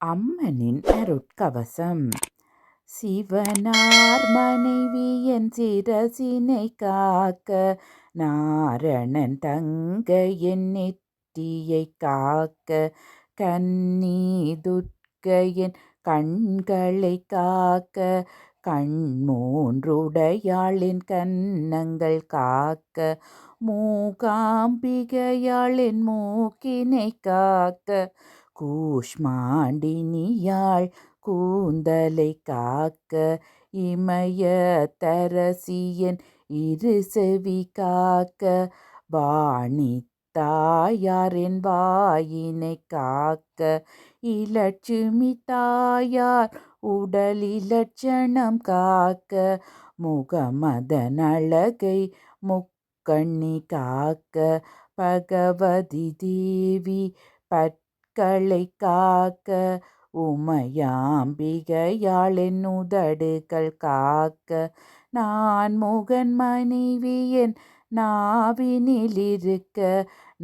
அம்மனின் அருட்கவசம். சிவனார் மனைவியன் சிரசினை காக்க, நாரணன் தங்கையன் நெற்றியை காக்க, கன்னி துர்க்கையன் கண்களை காக்க, கண்மூன்றுடையாளின் கன்னங்கள் காக்க, மூகாம்பிகையாளின் மூக்கினை காக்க, கூஷ்மாண்டினியாள் கூந்தலை காக்க, இமய தரசியன் இரு செவி காக்க, வாணி தாயாரின் வாயினை காக்க, இலட்சுமி தாயார் உடல் இலட்சணம் காக்க, முகமதன் அழகை முக்கண்ணி காக்க, பகவதி தேவி பற்களை காக்க, உமையாம்பிகையாளின் உதடுகள் காக்க, நான் முகன் மனைவியன் நாவினிலிருக்க,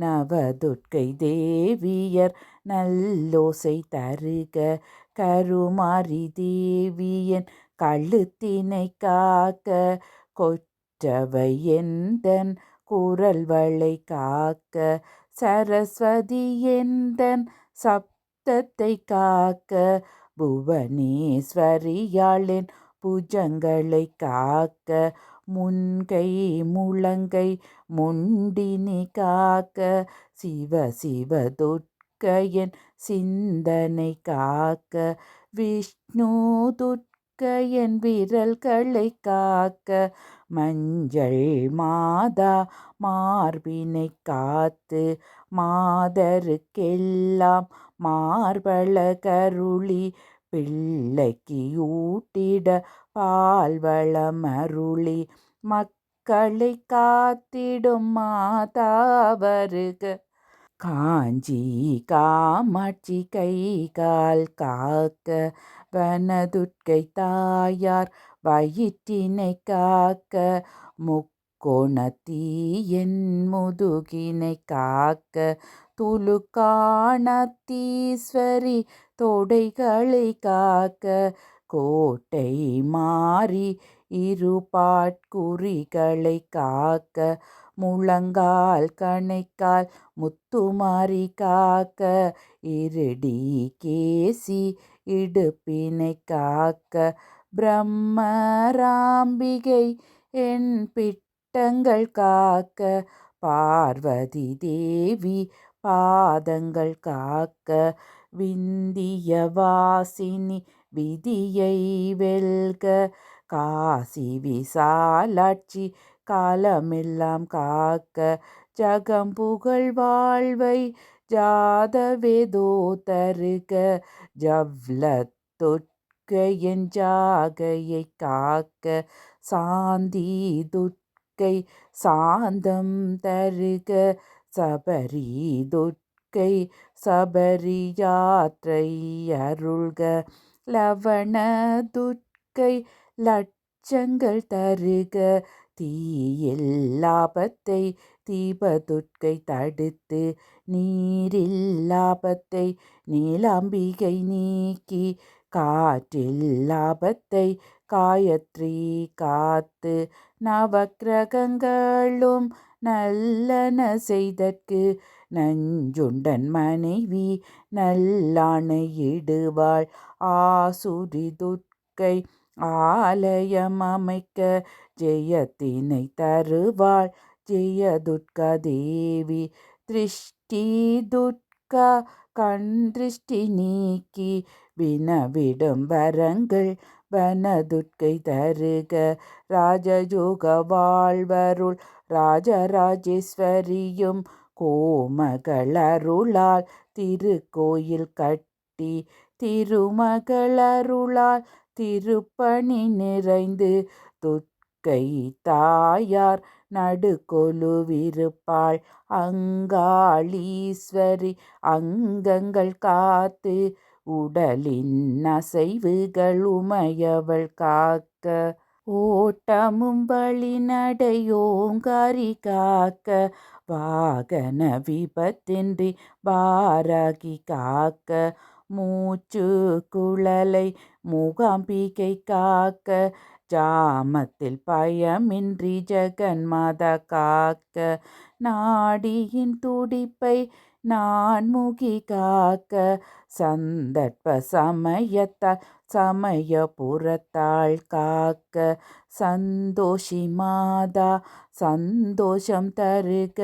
நவதுர்க்கை தேவியர் நல்லோசை தருக, கருமாரி தேவியன் கழுத்தினை காக்க, கொற்றவை எந்தன் குரல் வளை காக்க, சரஸ்வதி எந்தன் சப்தத்தை காக்க, புவனேஸ்வரியாளின் புஜங்களை காக்க, முன்கை முழங்கை முண்டினி காக்க, சிவ சிவ துர்க்கையன் சிந்தனை காக்க, விஷ்ணு துர்க்கையன் விரல்களை காக்க, மஞ்சள் மாதா மார்பினை காத்து, மாதருக்கெல்லாம் மார்பள கருளி, பிள்ளைக்கு ஊட்டிட பால்வளமருளி, மக்களை காத்திடும் மாதா வருக, காஞ்சி காமாட்சி கை கால் காக்க, வனதுர்க்கை தாயார் வயிற்றினை காக்க, முக்கோணத்தீயன் முதுகினை காக்க, துலுக்காணத்தீஸ்வரி தொடைகளை காக்க, கோட்டை மாறி இருபாட்குறிகளை காக்க, முழங்கால் கணைக்கால் முத்துமாரி காக்க, இருடி கேசி இடுப்பினை காக்க, பிரம்மராம்பிகை என் பிட்டங்கள் காக்க, பார்வதி தேவி பாதங்கள் காக்க, விந்திய வாசினி விதியை வெல்க, காசி விசாலாட்சி காலமெல்லாம் காக்க, ஜகம்புகழ் வாழ்வை ஜாதவேதோ தருக, ஜவ்லத்துர்க்கையன் ஜாகையை காக்க, சாந்தி துர்க்கை சாந்தம் தருக, சபரி துர்க்கை சபரி யாத்திரை அருள்க, லவண துர்க்கை லட்சங்கள் தருக, தீயில் லாபத்தை தீபதுர்க்கை தடுத்து, நீரில் லாபத்தை நீலாம்பிகை நீக்கி, காற்றில் லாபத்தை காயத்ரி காத்து, நவக்கிரகங்களும் நல்லன செய்தற்கு, நஞ்சுண்டன் மனைவி நல்லாணையிடுவாள், ஆசுரி துர்க்கை ஆலயம் அமைக்க, ஜெயத்தினை தருவாள் ஜெயதுர்கா தேவி, திருஷ்டி துர்கா கண் திருஷ்டி நீக்கி, வினவிடும் வரங்கள் வனதுர்க்கை தருக, ராஜயோக வாழ்வருள் ராஜராஜேஸ்வரியும், கோமகளருளால் திருக்கோயில் கட்டி, திருமகளருளால் திருப்பணி நிறைந்து, துர்க்கை தாயார் நடுக்கொலுவிருப்பாள், அங்காளீஸ்வரி அங்கங்கள் காத்து, உடலின் அசைவுகள் உமையவள் காக்க, ஓட்டமும் வழிநடையோங்காரி காக்க, வாகன விபத்தின்றி வாராகி காக்க, மூச்சு குழலை மூகாம்பிகை காக்க, ஜாமத்தில் பயமின்றி ஜெகன்மாதா காக்க, நாடியின் துடிப்பை நான்முகி காக்க, சந்தர்ப்ப சமயத்தால் சமயபுரத்தாள் காக்க, சந்தோஷி மாதா சந்தோஷம் தருக,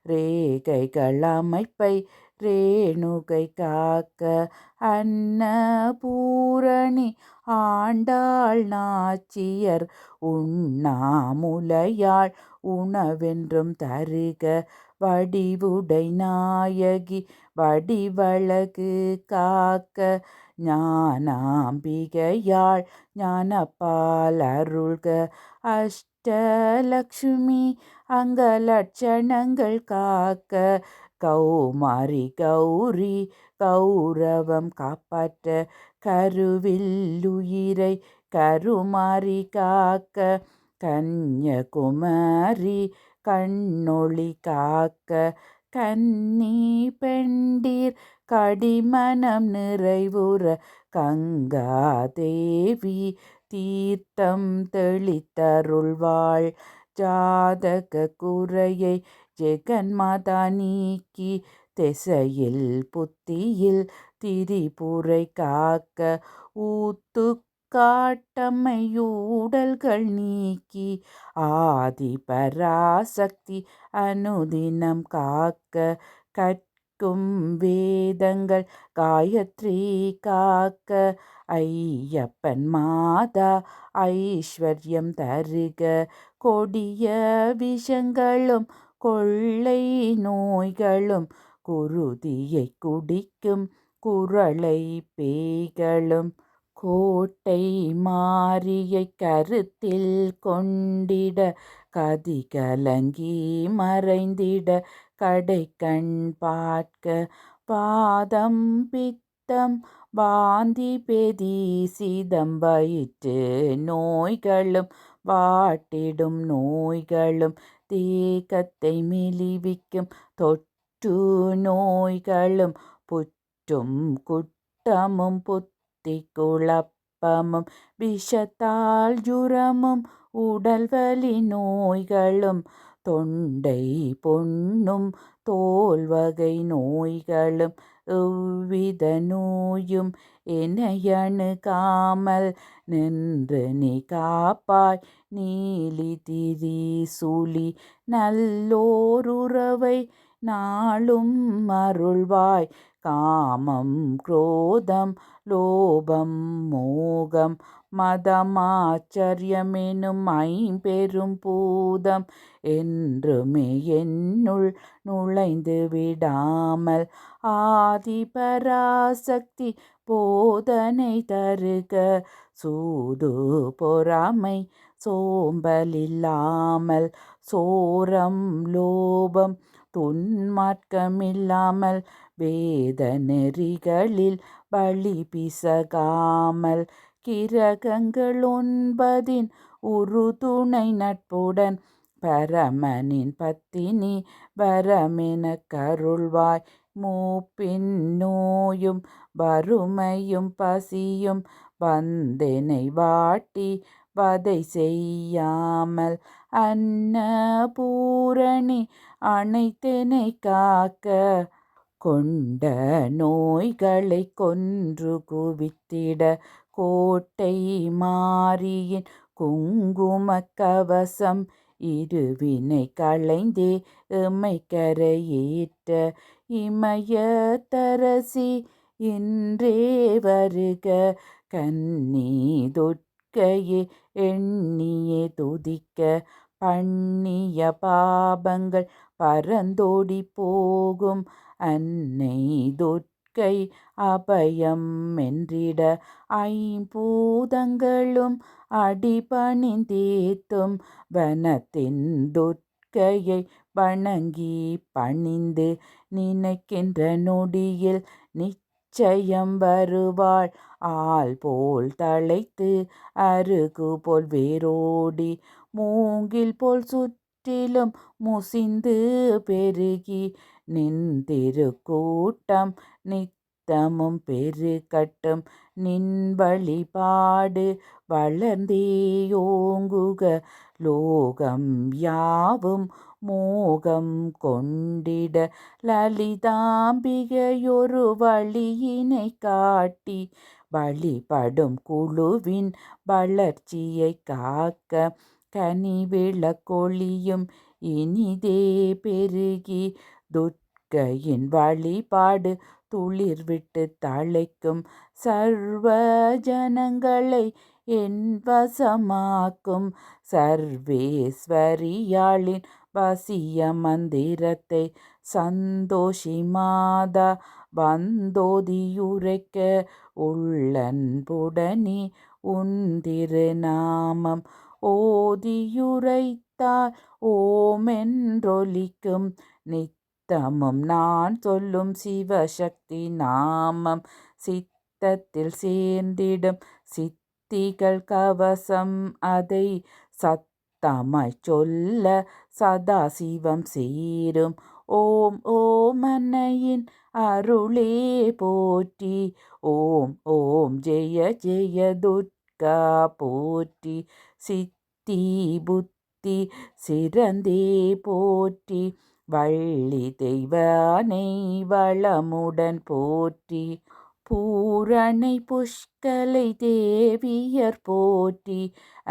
ரேகைகள் அமைப்பை ரேணுகை காக்க, அன்னபூரணி ஆண்டாள் நாச்சியர் உண்ணாமுலையாள் உணவென்றும் தருக, வடிவுடை நாயகி வடிவழகு காக்க, ஞானாம்பிகையாள் ஞானப்பால் அருள்க, அஷ்டலக்ஷ்மி அங்கலட்சணங்கள் காக்க, கௌமாரி கௌரி கௌரவம் காப்பாற்ற, கருவில்லுயிரை கருமாரி காக்க, கன்யகுமரி கண்ணொளி காக்க, கன்னி பெண்டீர் கடிமனம் நிறைவுற, கங்காதேவி தீர்த்தம் தெளித்தருள்வாள், ஜாதக குறையை ஜெகன்மாதா நீக்கி, திசையில் புத்தியில் திரிபுரை காக்க, ஊத்து காட்டம்மையூடல்கள் நீக்கி, ஆதி பராசக்தி அனுதினம் காக்க, கற்கும் வேதங்கள் காயத்ரி காக்க, ஐயப்பன் மாதா ஐஸ்வர்யம் தருக, கொடிய விஷங்களும் கொள்ளை நோய்களும், குருதியை குடிக்கும் குறளை பேய்களும், கோட்டை மாரியை கருத்தில் கொண்டிட, கதி கலங்கி மறைந்திட கடைக்கண் பார்க்க, வாதம் பித்தம் வாந்தி பேதி சீதம் வயிற்று நோய்களும், வாட்டிடும் நோய்களும், தேகத்தை மெலிவிக்கும் தொற்று நோய்களும், புற்றும் குட்டமும் புத்தி குழப்பமும், விஷத்தால் ஜுரமும் உடல்வலி நோய்களும், தொண்டை பொண்ணும் தோல்வகை நோய்களும், எவ்வித நோயும் என்னையணுகாமல் நின்று நீ காப்பாய், நீலி திரிசூலி நல்லோருறவை நாளும் அருள்வாய், காமம் குரோதம் லோபம் மோகம் மதமாச்சரியமெனும் ஐம்பெரும் பூதம், என்றுமே என்னுள் நுழைந்து விடாமல், ஆதி பராசக்தி போதனை தருக, சூது பொறாமை சோம்பலில்லாமல், சோரம் லோபம் துன்மார்க்கமில்லாமல், வேத நெறிகளில் வழி பிசகாமல், கிரகங்கள் 9 உறுதுணை நட்புடன், பரமனின் பத்தினி வரமென கருள்வாய், மூப்பின் நோயும் வறுமையும் பசியும் வந்தெனை வாட்டி வதை செய்யாமல், அன்னபூரணி அனைத்தெனை காக்க, கொண்ட நோய்களை கொன்று குவித்திட, கோட்டை மாரியின் குங்கும கவசம் இருவினை களைந்தே எம்மை கரையேற்ற, இமயத்தரசி இன்றே வருக, கன்னி துர்க்கையே எண்ணியே துதிக்க, பண்ணிய பாபங்கள் பரந்தோடி போகும், அன்னை துர்க்கை அபயம் என்றிட, ஐம்பூதங்களும் அடிபணிந்தேத்தும், வனத்தின் துர்க்கையை வணங்கி பணிந்து, நினைக்கின்ற நொடியில் நிச்சயம் வருவாள், ஆள் போல் தழைத்து அருகு போல் வேரோடி, மூங்கில் போல் சுற்றிலும் முசிந்து பெருகி, நின் திருக்கூட்டம் நித்தமும் பெருகட்டும் நின் வழிபாடு வளர்ந்தேயோங்குக லோகம் யாவும் மோகம் கொண்டிட லலிதாம்பிகையொரு வழியினை காட்டி வழிபடும் குழுவின் வளர்ச்சியை காக்க கனிவிளக்கொளியும் இனிதே பெருகி துர்க்கையின் வழிபாடு துளிர்விட்டு தழைக்கும் சர்வ ஜனங்களை என் வசமாக்கும் சர்வேஸ்வரியாளின் வசிய மந்திரத்தை சந்தோஷி மாதா வந்தோதியுரைக்க உள்ளன்புடனே உன் திருநாமம் ஓதியுரைத்தால் ஓமென்றொலிக்கும் நித்தமும் நான் சொல்லும் சிவசக்தி நாமம் சித்தத்தில் சேர்ந்திடும் சித்திகள் கவசம் அதை சத்தமாய் சொல்ல சதாசிவம் சேரும் ஓம் ஓம் அன்னையின் அருளே போற்றி ஓம் ஓம் ஜெய ஜெய துர்கா போற்றி சித்தி புத்தி சிறந்தே போற்றி வள்ளி தெய்வானை வளமுடன் போற்றி பூரணை புஷ்கலை தேவியர் போற்றி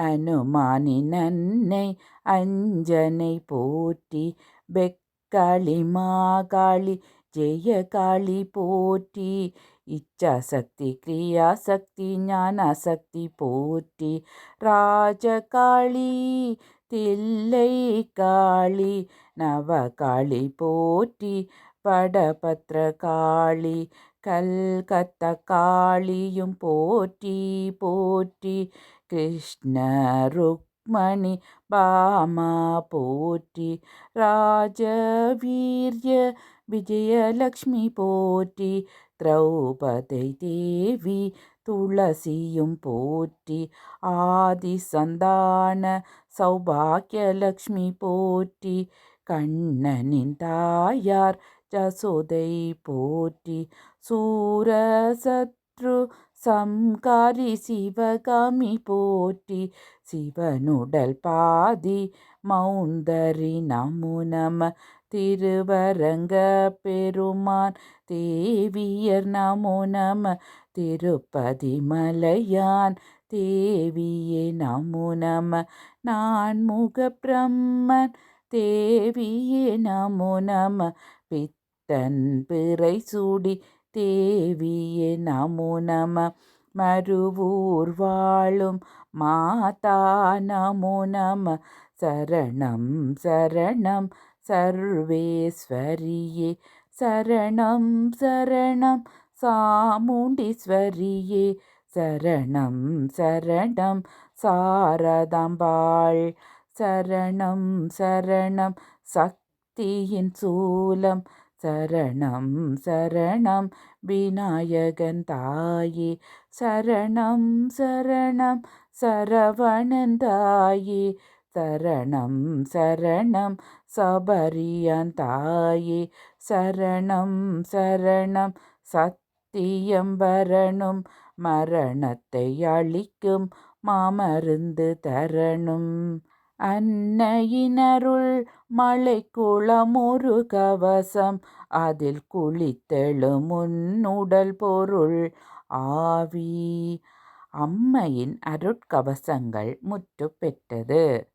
அனுமானின் அன்னை அஞ்சனை போற்றி பெக்காளி மாகாளி ஜெயகாளி போற்றி இச்சாசக்தி கிரியாசக்தி ஞானசக்தி போற்றி ராஜகாளி தில்லை காளி நவகாளி போற்றி வடபத்ரகாளி கல்கத்த காளியும் போற்றி போற்றி கிருஷ்ண ருக்மணி பாமா போற்றி ராஜவீர்ய விஜயலக்ஷ்மி போற்றி திரௌபதி தேவி துளசியும் போற்றி ஆதி சந்தான சௌபாக்கியலக்ஷ்மி போற்றி கண்ணனின் தாயார் ஜசோதை போற்றி சூரசத்ரு சம்காரி சிவகாமி போற்றி சிவனுடல் பாதி மௌந்தரி நமோ நம திருவரங்க பெருமான் தேவியர் நமோ நம திருப்பதி மலையான் தேவியே நமோ நம நான்முக பிரம்மன் தேவியே நமோ நம பித்தன் பிறை சூடி தேவியே நமோ நம மருவூர் வாழும் மாதா நமோ நம சரணம் சரணம் சர்வேஸ்வரியே சரணம் சரணம் சாமுண்டீஸ்வரியே சரணம் சரணம் சாரதாம்பாள் சரணம் சரணம் சக்தியின் சூலம் சரணம் சரணம் விநாயகன் தாயே சரணம் சரணம் சரவணன் தாயே சரணம் சரணம் சபரியான் தாயே சரணம் சரணம் சத்தியம் வரணும் மரணத்தை அழிக்கும் மாமருந்து தரணும் அன்னையினருள் மலை குளமொரு கவசம் அதில் குளித்தெழும் உன்னுடல் பொருள் ஆவி அம்மையின் அருட்கவசங்கள் முற்று பெற்றது.